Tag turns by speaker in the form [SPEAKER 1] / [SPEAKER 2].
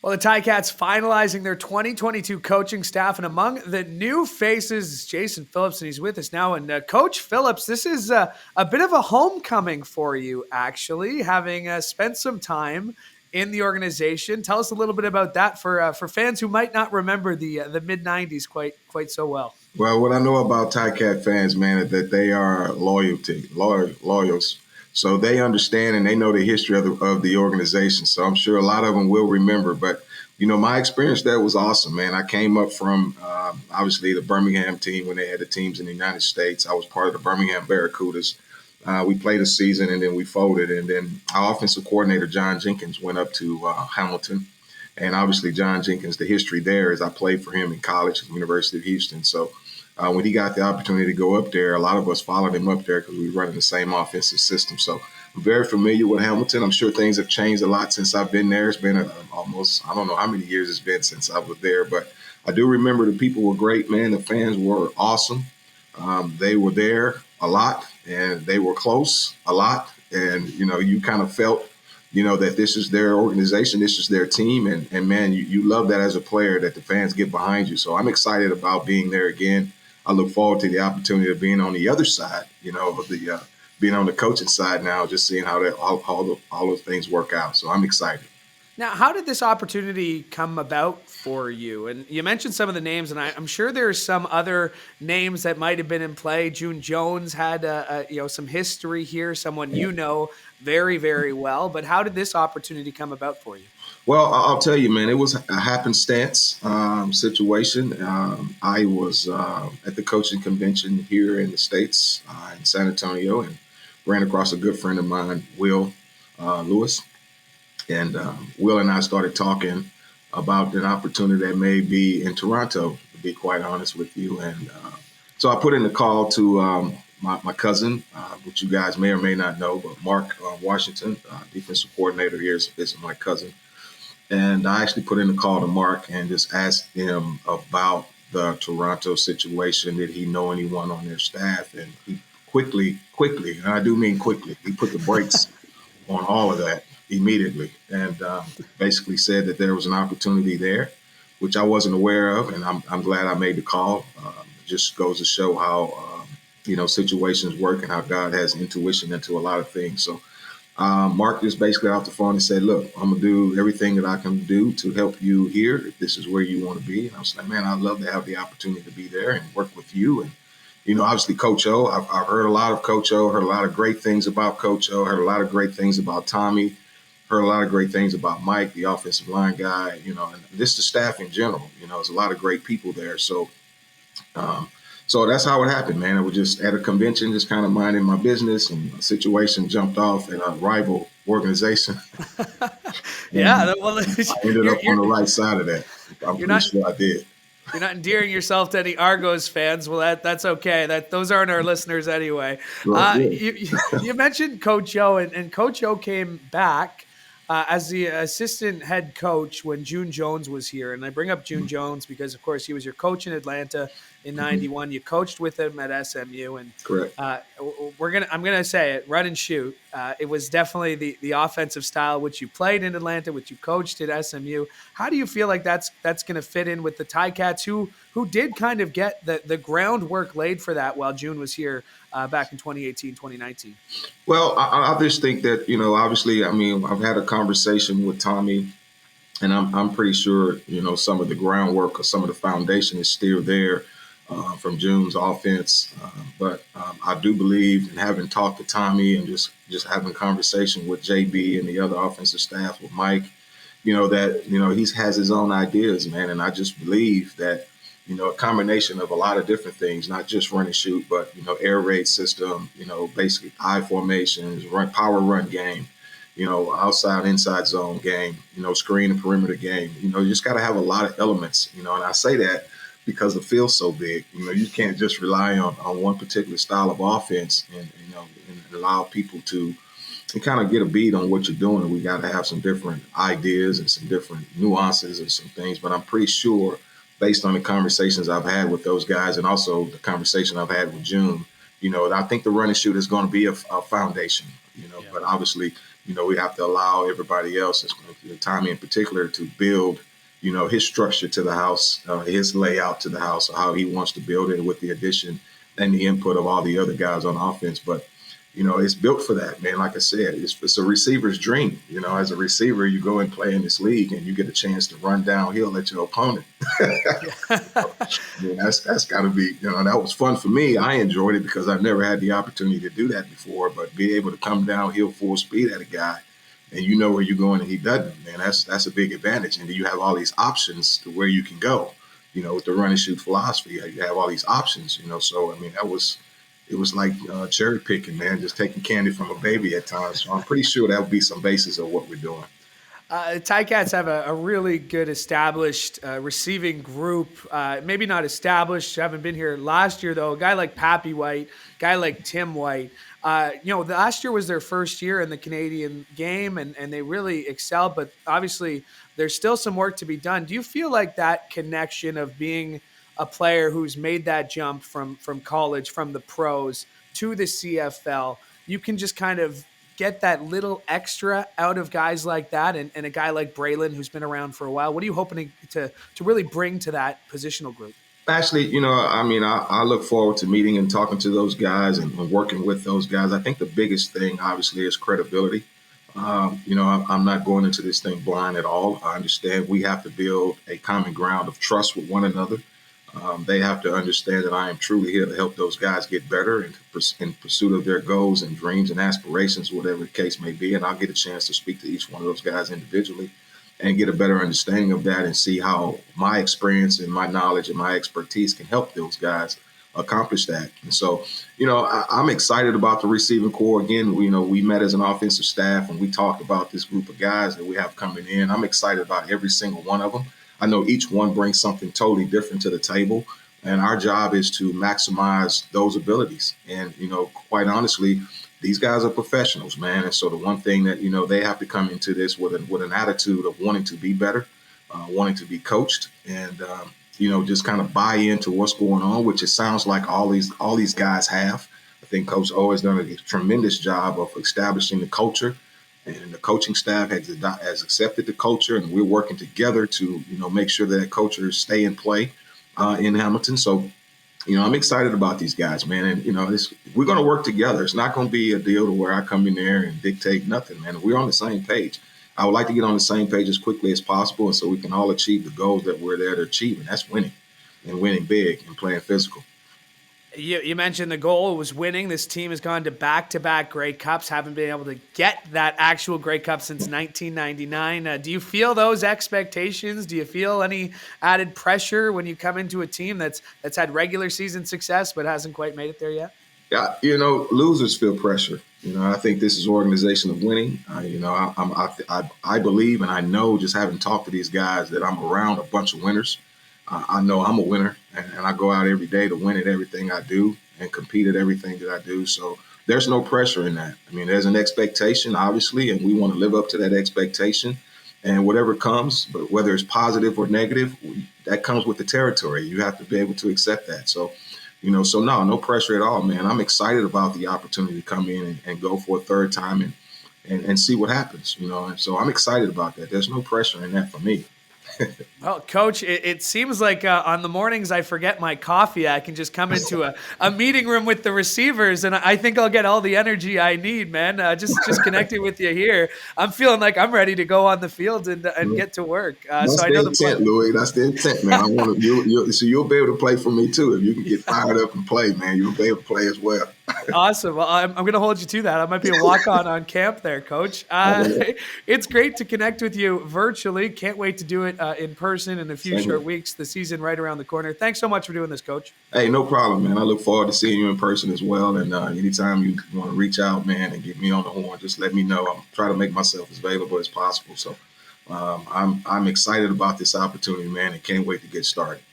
[SPEAKER 1] Well, the Ticats finalizing their 2022 coaching staff, and among the new faces is Jason Phillips, and he's with us now. And Coach Phillips, this is a bit of a homecoming for you, actually, having spent some time in the organization. Tell us a little bit about that for fans who might not remember the mid '90s quite so well.
[SPEAKER 2] Well, what I know about Ticat fans, man, is that they are loyals. So they understand and they know the history of the organization. So I'm sure a lot of them will remember. But, my experience there was awesome, man. I came up from, obviously, the Birmingham team when they had the teams in the United States. I was part of the Birmingham Barracudas. We played a season and then we folded. And then our offensive coordinator, John Jenkins, went up to Hamilton. And obviously, John Jenkins, the history there is I played for him in college at the University of Houston. So when he got the opportunity to go up there, a lot of us followed him up there because we were running the same offensive system. So I'm very familiar with Hamilton. I'm sure things have changed a lot since I've been there. It's been almost, I don't know how many years it's been since I was there, but I do remember the people were great, man. The fans were awesome. They were there a lot, and they were close a lot. And, you kind of felt, that this is their organization, this is their team. And man, you love that as a player that the fans get behind you. So I'm excited about being there again. I look forward to the opportunity of being on the other side, of the being on the coaching side now, just seeing how all those things work out. So I'm excited.
[SPEAKER 1] Now, how did this opportunity come about for you? And you mentioned some of the names, and I'm sure there's some other names that might have been in play. June Jones had some history here, someone very, very well. But how did this opportunity come about for you?
[SPEAKER 2] Well, I'll tell you, man, it was a happenstance situation. I was at the coaching convention here in the States in San Antonio and ran across a good friend of mine, Will Lewis. And Will and I started talking about an opportunity that may be in Toronto, to be quite honest with you. And so I put in a call to my cousin, which you guys may or may not know, but Mark Washington, defensive coordinator here, is my cousin. And I actually put in a call to Mark and just asked him about the Toronto situation. Did he know anyone on their staff? And he quickly, and I do mean quickly, he put the brakes on all of that immediately and basically said that there was an opportunity there, which I wasn't aware of. And I'm glad I made the call. It just goes to show how, situations work and how God has intuition into a lot of things. So Mark just basically off the phone and said, look, I'm going to do everything that I can do to help you here if this is where you want to be. And I was like, man, I'd love to have the opportunity to be there and work with you. And, obviously Coach O, I've heard a lot of Coach O, heard a lot of great things about Coach O, heard a lot of great things about Tommy, heard a lot of great things about Mike, the offensive line guy, and just the staff in general. There's a lot of great people there. So that's how it happened, man. It was just at a convention, just kind of minding my business, and a situation jumped off at a rival organization.
[SPEAKER 1] Yeah, well,
[SPEAKER 2] I ended up on the right side of that. I'm pretty sure I did.
[SPEAKER 1] You're not endearing yourself to any Argos fans. Well, that's okay. Those aren't our listeners anyway. You mentioned Coach O, and Coach O came back as the assistant head coach when June Jones was here. And I bring up June Jones because, of course, he was your coach in Atlanta in '91. You coached with him at SMU, and
[SPEAKER 2] correct.
[SPEAKER 1] I'm gonna say it, run and shoot. It was definitely the offensive style which you played in Atlanta, which you coached at SMU. How do you feel like that's gonna fit in with the Ticats, who did kind of get the groundwork laid for that while June was here back in 2018, 2019?
[SPEAKER 2] Well, I just think that obviously, I've had a conversation with Tommy, and I'm pretty sure some of the groundwork or some of the foundation is still there. From June's offense. But I do believe, and having talked to Tommy and just having conversation with JB and the other offensive staff with Mike, that, he has his own ideas, man. And I just believe that, a combination of a lot of different things, not just run and shoot, but, air raid system, basically I formations, power run game, outside, inside zone game, screen and perimeter game. You just got to have a lot of elements, and I say that because the field's so big. You can't just rely on one particular style of offense and allow people to kind of get a beat on what you're doing. We got to have some different ideas and some different nuances and some things. But I'm pretty sure, based on the conversations I've had with those guys and also the conversation I've had with June, I think the run and shoot is going to be a foundation, but obviously we have to allow everybody else, Tommy in particular, to build, his structure to the house, his layout to the house, how he wants to build it with the addition and the input of all the other guys on offense. But, it's built for that, man. Like I said, it's a receiver's dream. As a receiver, you go and play in this league and you get a chance to run downhill at your opponent. That's got to be, that was fun for me. I enjoyed it because I've never had the opportunity to do that before, but be able to come downhill full speed at a guy and you know where you're going and he doesn't, man, that's a big advantage. And you have all these options to where you can go, with the run and shoot philosophy. You have all these options, so, it was like cherry picking, man, just taking candy from a baby at times. So I'm pretty sure that would be some basis of what we're doing.
[SPEAKER 1] Ticats have a really good established receiving group. Maybe not established. Haven't been here last year though. A guy like Pappy White, guy like Tim White. Last year was their first year in the Canadian game, and they really excelled. But obviously, there's still some work to be done. Do you feel like that connection of being a player who's made that jump from college, from the pros to the CFL, you can just kind of get that little extra out of guys like that and a guy like Braylon who's been around for a while? What are you hoping to really bring to that positional group?
[SPEAKER 2] Actually, I look forward to meeting and talking to those guys and working with those guys. I think the biggest thing, obviously, is credibility. I'm not going into this thing blind at all. I understand we have to build a common ground of trust with one another. They have to understand that I am truly here to help those guys get better in pursuit of their goals and dreams and aspirations, whatever the case may be. And I'll get a chance to speak to each one of those guys individually and get a better understanding of that and see how my experience and my knowledge and my expertise can help those guys accomplish that. And so, I'm excited about the receiving core. Again, we met as an offensive staff and we talked about this group of guys that we have coming in. I'm excited about every single one of them. I know each one brings something totally different to the table, and our job is to maximize those abilities. And, quite honestly, these guys are professionals, man. And so the one thing that, they have to come into this with an attitude of wanting to be better, wanting to be coached, and, just kind of buy into what's going on, which it sounds like all these guys have. I think Coach O has done a tremendous job of establishing the culture, and the coaching staff has accepted the culture, and we're working together to, make sure that culture stay in play in Hamilton. So, I'm excited about these guys, man. And, we're going to work together. It's not going to be a deal to where I come in there and dictate nothing, man. We're on the same page. I would like to get on the same page as quickly as possible, and so we can all achieve the goals that we're there to achieve, and that's winning, and winning big and playing physical.
[SPEAKER 1] You mentioned the goal was winning. This team has gone to back-to-back Grey Cups, haven't been able to get that actual Grey Cup since 1999. Do you feel those expectations? Do you feel any added pressure when you come into a team that's had regular season success but hasn't quite made it there yet?
[SPEAKER 2] Yeah, losers feel pressure. I think this is organization of winning. I believe and I know, just having talked to these guys, that I'm around a bunch of winners. I know I'm a winner, and I go out every day to win at everything I do and compete at everything that I do. So there's no pressure in that. There's an expectation, obviously, and we want to live up to that expectation. And whatever comes, but whether it's positive or negative, that comes with the territory. You have to be able to accept that. So, no pressure at all, man. I'm excited about the opportunity to come in and go for a third time and see what happens, And so I'm excited about that. There's no pressure in that for me.
[SPEAKER 1] Well, Coach, it seems like on the mornings I forget my coffee, I can just come into a meeting room with the receivers, and I think I'll get all the energy I need, man. Just connecting with you here, I'm feeling like I'm ready to go on the field and get to work.
[SPEAKER 2] That's
[SPEAKER 1] so I
[SPEAKER 2] the
[SPEAKER 1] know
[SPEAKER 2] intent, Louie. That's the intent, man. I want to. So you'll be able to play for me too. If you can get fired up and play, man, you'll be able to play as well.
[SPEAKER 1] Awesome. Well, I'm going to hold you to that. I might be a walk-on camp there, Coach. It's great to connect with you virtually. Can't wait to do it in person in a few short weeks. The season right around the corner. Thanks so much for doing this, Coach.
[SPEAKER 2] Hey, no problem, man. I look forward to seeing you in person as well. And anytime you want to reach out, man, and get me on the horn, just let me know. I'm trying to make myself as available as possible. So I'm excited about this opportunity, man, and can't wait to get started.